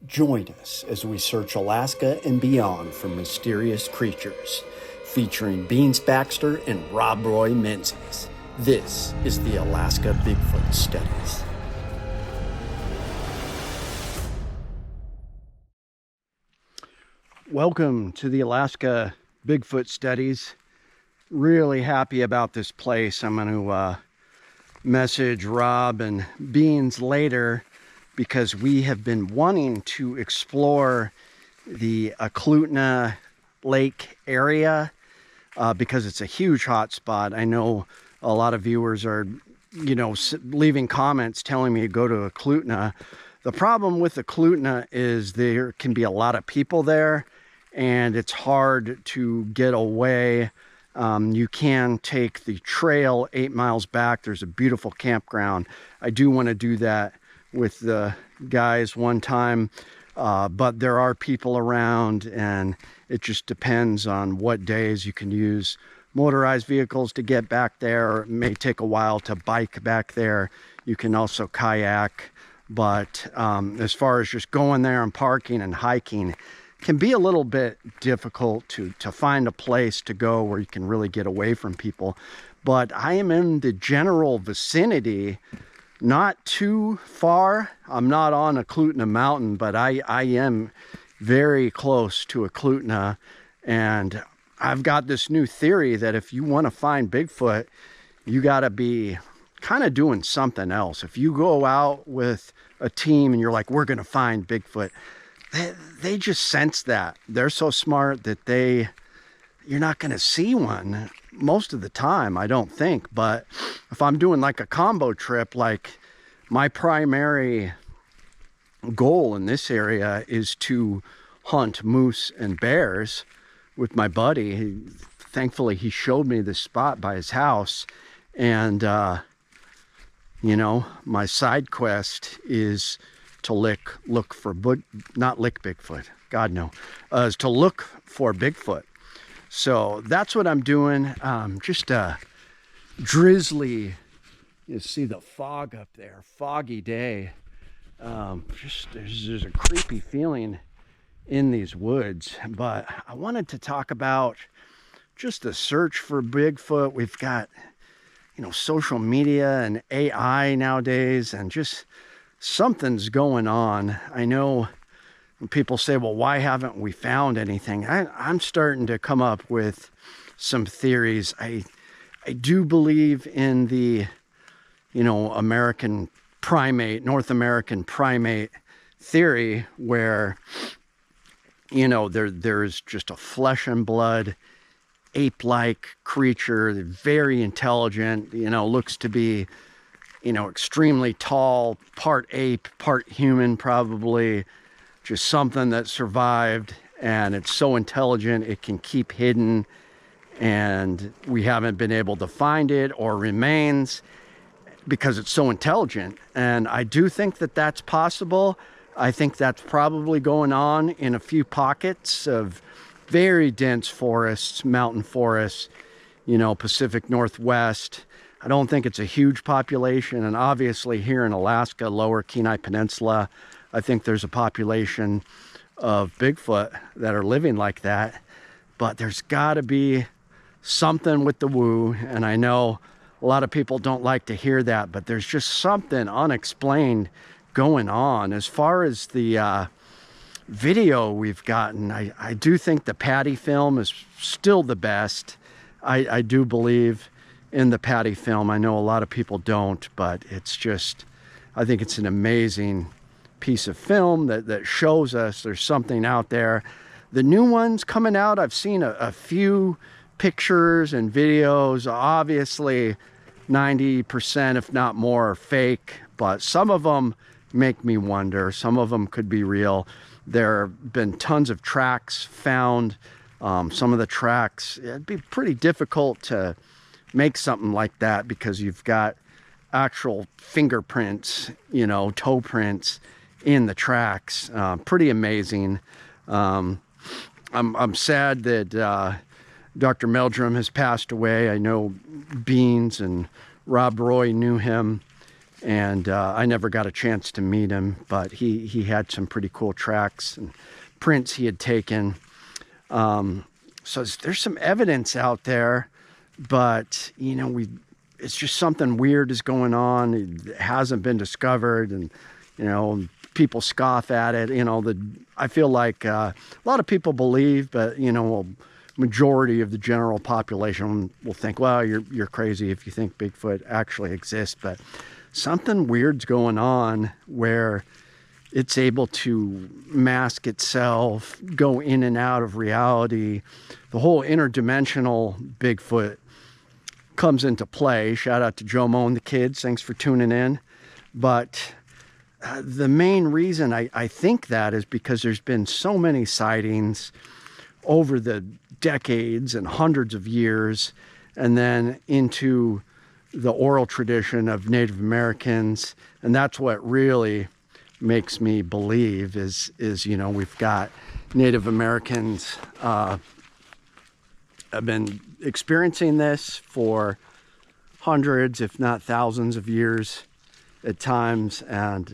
Join us as we search Alaska and beyond for mysterious creatures, featuring Beans Baxter and Rob Roy Menzies. This is the Alaska Bigfoot Studies. Welcome to the Alaska Bigfoot Studies. Really happy about this place. I'm going to message Rob and Beans later because we have been wanting to explore the Eklutna Lake area because it's a huge hotspot. I know a lot of viewers are, leaving comments telling me to go to Eklutna. The problem with Eklutna is there can be a lot of people there and it's hard to get away. You can take the trail 8 miles back. There's a beautiful campground. I do want to do that with the guys one time, but there are people around and it just depends on what days you can use motorized vehicles to get back there. It may take a while to bike back there. You can also kayak, but as far as just going there and parking and hiking, can be a little bit difficult to find a place to go where you can really get away from people. But I am in the general vicinity, not too far. I'm not on Eklutna Mountain, but I am very close to Eklutna. And I've got this new theory that if you want to find Bigfoot, you got to be kind of doing something else. If you go out with a team and you're like, we're going to find Bigfoot, they just sense that. They're so smart that you're not going to see one most of the time, I don't think. But if I'm doing like a combo trip, like my primary goal in this area is to hunt moose and bears with my buddy. Thankfully, he showed me this spot by his house. And, my side quest is to look for, not lick Bigfoot, God no, is to look for Bigfoot. So that's what I'm doing. Just a drizzly, you see the fog up there, foggy day. There's a creepy feeling in these woods, but I wanted to talk about just the search for Bigfoot. We've got, social media and AI nowadays, and just something's going on. I know when people say, well, why haven't we found anything? I'm starting to come up with some theories. I do believe in the, American primate, North American primate theory where, there's just a flesh and blood ape-like creature, very intelligent, looks to be, extremely tall, part ape, part human, probably just something that survived, and it's so intelligent it can keep hidden, and we haven't been able to find it or remains because it's so intelligent. And I do think that that's possible. I think that's probably going on in a few pockets of very dense forests, mountain forests, Pacific Northwest. I don't think it's a huge population, and obviously here in Alaska, lower Kenai Peninsula, I think there's a population of Bigfoot that are living like that. But there's got to be something with the woo, and I know a lot of people don't like to hear that, but there's just something unexplained going on. As far as the video we've gotten, I do think the Patty film is still the best. I do believe in the Patty film. I know a lot of people don't, but it's just, I think it's an amazing piece of film that shows us there's something out there. The new ones coming out, I've seen a few pictures and videos. Obviously 90%, if not more, are fake, but some of them make me wonder. Some of them could be real. There have been tons of tracks found. Some of the tracks, it'd be pretty difficult to make something like that because you've got actual fingerprints, toe prints in the tracks. Pretty amazing. I'm sad that Dr. Meldrum has passed away. I know Beans and Rob Roy knew him, And I never got a chance to meet him, but he had some pretty cool tracks and prints he had taken. So there's some evidence out there, but you know, it's just something weird is going on. It hasn't been discovered, and you know, people scoff at it. You know, I feel like a lot of people believe, but you know, a majority of the general population will think, well, you're crazy if you think Bigfoot actually exists. But something weird's going on where it's able to mask itself, go in and out of reality. The whole interdimensional Bigfoot comes into play. Shout out to Jomo and the kids. Thanks for tuning in. But the main reason I think that is because there's been so many sightings over the decades and hundreds of years, and then into the oral tradition of Native Americans. And that's what really makes me believe is you know, we've got Native Americans have been experiencing this for hundreds, if not thousands of years at times. And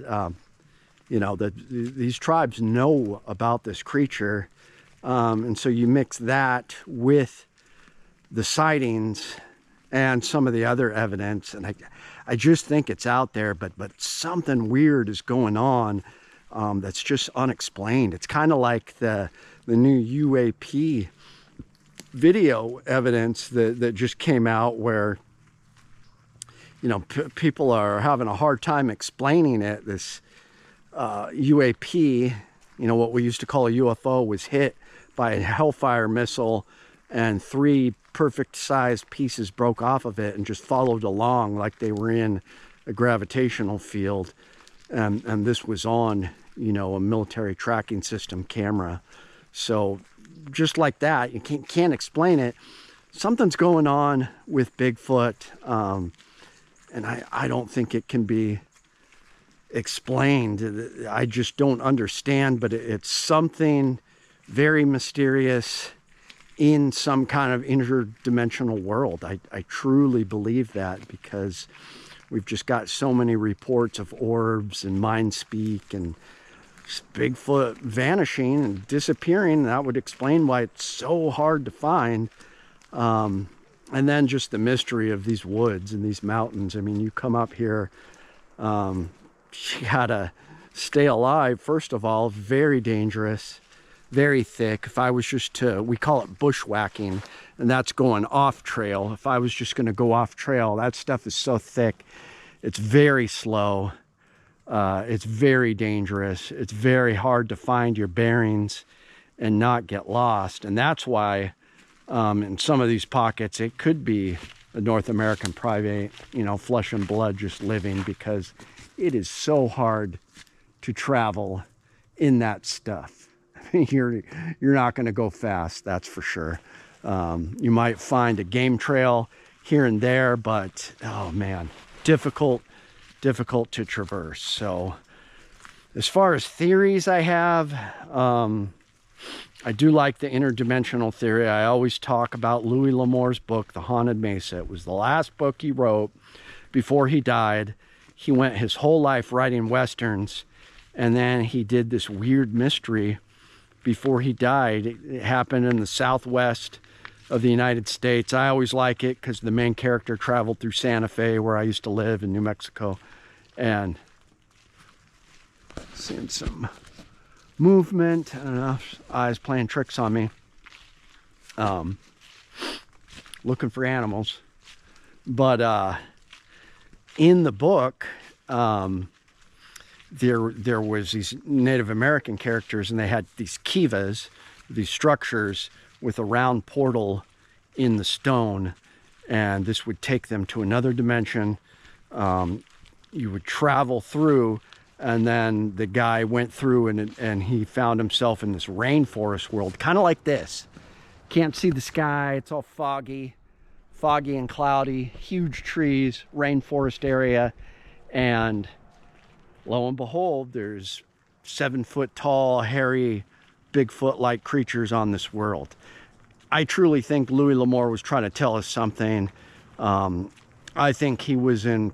you know, these tribes know about this creature. And so you mix that with the sightings and some of the other evidence, and I just think it's out there, but something weird is going on that's just unexplained. It's kind of like the new UAP video evidence that just came out, where you know, people are having a hard time explaining it. This UAP, you know, what we used to call a UFO, was hit by a Hellfire missile, and 3 perfect sized pieces broke off of it and just followed along like they were in a gravitational field. And this was on, you know, a military tracking system camera. So just like that, you can't explain it. Something's going on with Bigfoot. And I don't think it can be explained. I just don't understand, but it's something very mysterious in some kind of interdimensional world. I truly believe that, because we've just got so many reports of orbs and mind speak and Bigfoot vanishing and disappearing. That would explain why it's so hard to find. And then just the mystery of these woods and these mountains. I mean, you come up here, you gotta stay alive. First of all, very dangerous, very thick. If I was just we call it bushwhacking, and that's going off trail. If I was just going to go off trail, that stuff is so thick. It's very slow. It's very dangerous. It's very hard to find your bearings and not get lost. And that's why in some of these pockets, it could be a North American primate, you know, flesh and blood just living, because it is so hard to travel in that stuff. You're not going to go fast, that's for sure. You might find a game trail here and there, but oh man, difficult to traverse. So as far as theories I have, I do like the interdimensional theory. I always talk about Louis L'Amour's book, The Haunted Mesa. It was the last book he wrote before he died. He went his whole life writing Westerns, and then he did this weird mystery before he died. It happened in the southwest of the United States. I always like it because the main character traveled through Santa Fe, where I used to live in New Mexico. And seeing some movement. I don't know, eyes playing tricks on me. Looking for animals. But in the book, there was these Native American characters, and they had these kivas, these structures with a round portal in the stone, and this would take them to another dimension. You would travel through, and then the guy went through and he found himself in this rainforest world, kind of like this. Can't see the sky, it's all foggy and cloudy, huge trees, rainforest area, and lo and behold, there's 7-foot tall, hairy, Bigfoot-like creatures on this world. I truly think Louis L'Amour was trying to tell us something. I think he was in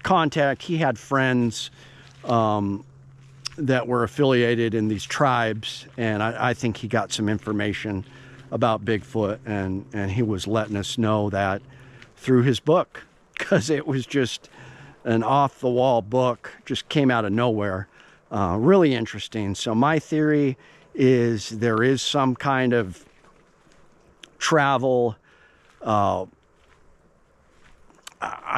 contact. He had friends that were affiliated in these tribes, and I think he got some information about Bigfoot, and he was letting us know that through his book, because it was just an off-the-wall book, just came out of nowhere. Really interesting. So my theory is there is some kind of travel. I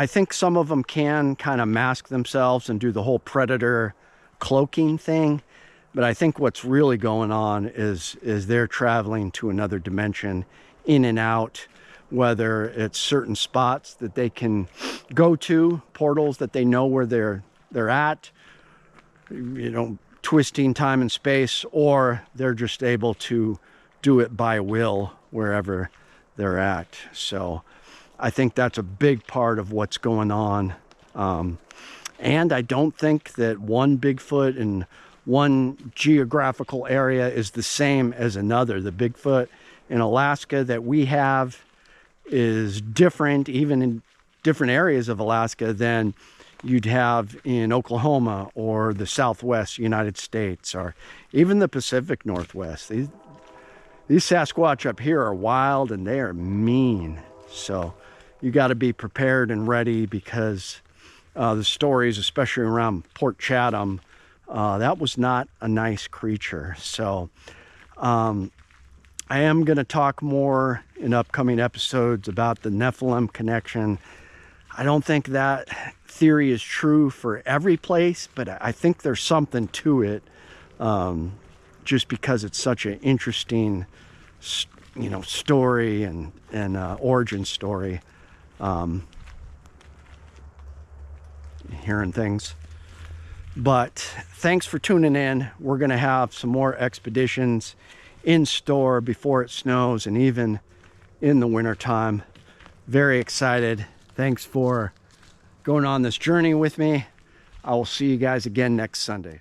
think some of them can kind of mask themselves and do the whole predator cloaking thing, but I think what's really going on is they're traveling to another dimension, in and out, whether it's certain spots that they can go to, portals that they know where they're at, you know, twisting time and space, or they're just able to do it by will wherever they're at. So I think that's a big part of what's going on. And I don't think that one Bigfoot in one geographical area is the same as another. The Bigfoot in Alaska that we have is different, even in different areas of Alaska, than you'd have in Oklahoma or the Southwest United States, or even the Pacific Northwest. These Sasquatch up here are wild, and they are mean. So you got to be prepared and ready, because the stories, especially around Port Chatham, that was not a nice creature. So I am going to talk more in upcoming episodes about the Nephilim connection. I don't think that theory is true for every place, but I think there's something to it, just because it's such an interesting, you know, story and origin story. Hearing things. But thanks for tuning in. We're going to have some more expeditions in store before it snows, and even in the wintertime. Very excited. Thanks for going on this journey with me. I will see you guys again next Sunday.